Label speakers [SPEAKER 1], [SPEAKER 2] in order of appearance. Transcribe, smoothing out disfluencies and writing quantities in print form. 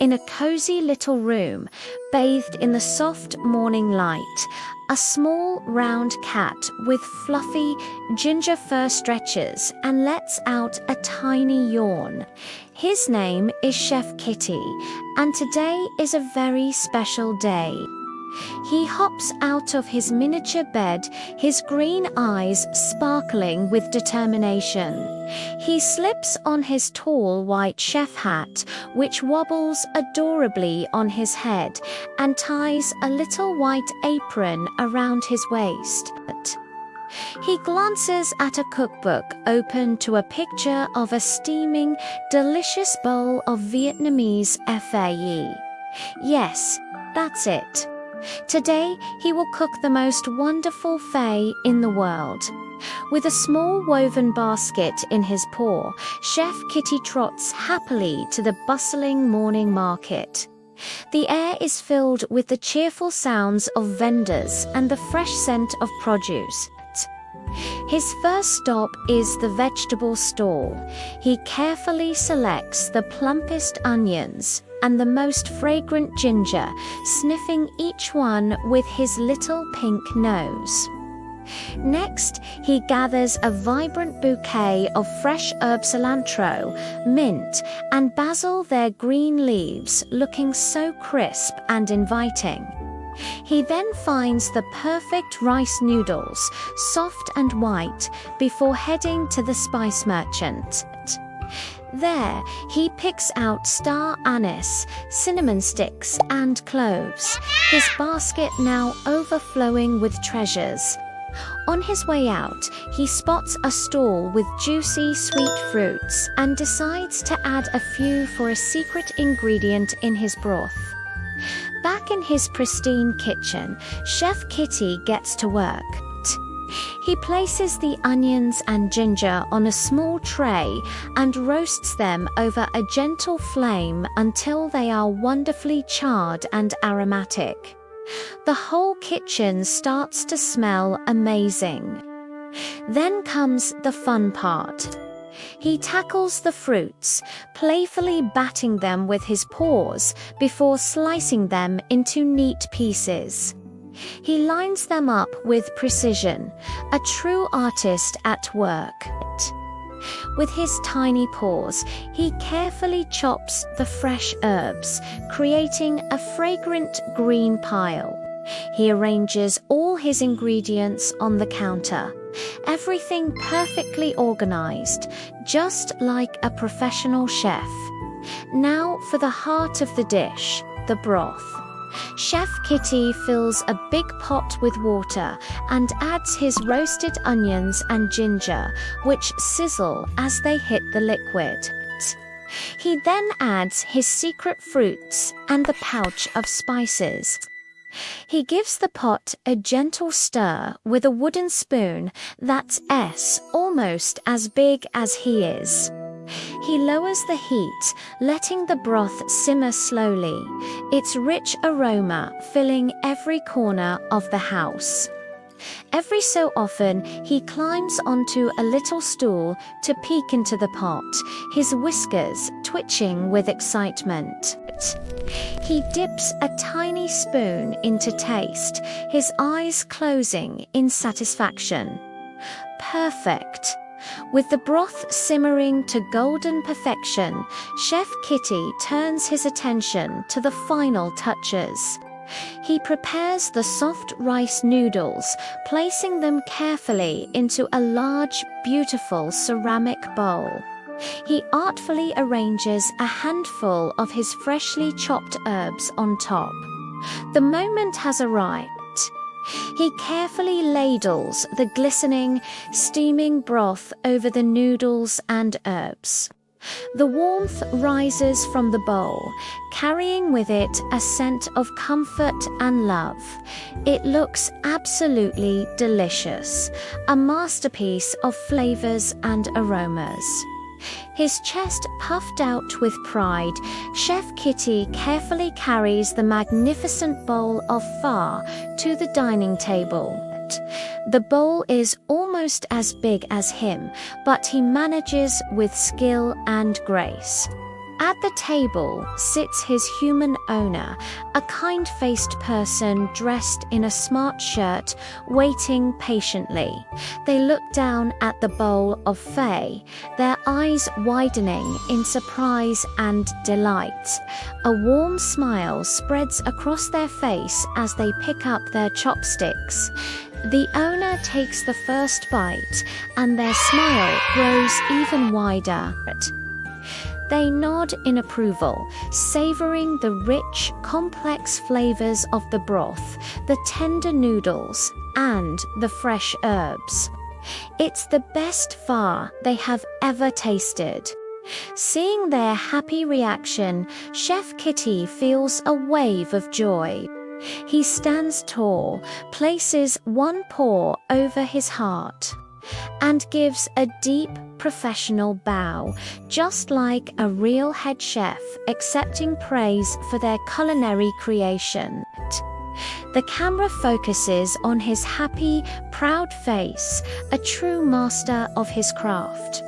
[SPEAKER 1] in a cozy little room, bathed in the soft morning light. A small, round cat with fluffy ginger fur stretches and lets out a tiny yawn. His name is Chef Kitty, and today is a very special day. He hops out of his miniature bed, his green eyes sparkling with determination. He slips on his tall white chef hat, which wobbles adorably on his head, and ties a little white apron around his waist. He glances at a cookbook open to a picture of a steaming, delicious bowl of Vietnamese pho. Yes, that's it. Today, he will cook the most wonderful pho in the world. With a small woven basket in his paw, Chef Kitty trots happily to the bustling morning market. The air is filled with the cheerful sounds of vendors and the fresh scent of produce. His first stop is the vegetable stall. He carefully selects the plumpest onions and the most fragrant ginger, sniffing each one with his little pink nose. Next, he gathers a vibrant bouquet of fresh herb cilantro, mint, and basil, their green leaves looking so crisp and inviting. He then finds the perfect rice noodles, soft and white, before heading to the spice merchant. There, he picks out star anise, cinnamon sticks, and cloves, his basket now overflowing with treasures. On his way out, he spots a stall with juicy sweet fruits and decides to add a few for a secret ingredient in his broth. Back in his pristine kitchen, Chef Kitty gets to work. He places the onions and ginger on a small tray and roasts them over a gentle flame until they are wonderfully charred and aromatic. The whole kitchen starts to smell amazing. Then comes the fun part. He tackles the fruits, playfully batting them with his paws before slicing them into neat pieces. He lines them up with precision, a true artist at work. With his tiny paws, he carefully chops the fresh herbs, creating a fragrant green pile. He arranges all his ingredients on the counter, everything perfectly organized, just like a professional chef. Now for the heart of the dish, the broth. Chef Kitty fills a big pot with water and adds his roasted onions and ginger, which sizzle as they hit the liquid. He then adds his secret fruits and the pouch of spices. He gives the pot a gentle stir with a wooden spoon that's almost as big as he is. He lowers the heat, letting the broth simmer slowly, its rich aroma filling every corner of the house. Every so often, he climbs onto a little stool to peek into the pot, his whiskers twitching with excitement. He dips a tiny spoon into taste, his eyes closing in satisfaction. Perfect. With the broth simmering to golden perfection, Chef Kitty turns his attention to the final touches. He prepares the soft rice noodles, placing them carefully into a large, beautiful ceramic bowl. He artfully arranges a handful of his freshly chopped herbs on top. The moment has arrived. He carefully ladles the glistening, steaming broth over the noodles and herbs. The warmth rises from the bowl, carrying with it a scent of comfort and love. It looks absolutely delicious, a masterpiece of flavors and aromas. His chest puffed out with pride, Chef Kitty carefully carries the magnificent bowl of pho to the dining table. The bowl is almost as big as him, but he manages with skill and grace. At the table sits his human owner, a kind-faced person dressed in a smart shirt, waiting patiently. They look down at the bowl of pho, their eyes widening in surprise and delight. A warm smile spreads across their face as they pick up their chopsticks. The owner takes the first bite, and their smile grows even wider. They nod in approval, savoring the rich, complex flavors of the broth, the tender noodles, and the fresh herbs. It's the best pho they have ever tasted. Seeing their happy reaction, Chef Kitty feels a wave of joy. He stands tall, places one paw over his heart, and gives a deep, professional bow, just like a real head chef accepting praise for their culinary creation. The camera focuses on his happy, proud face, a true master of his craft.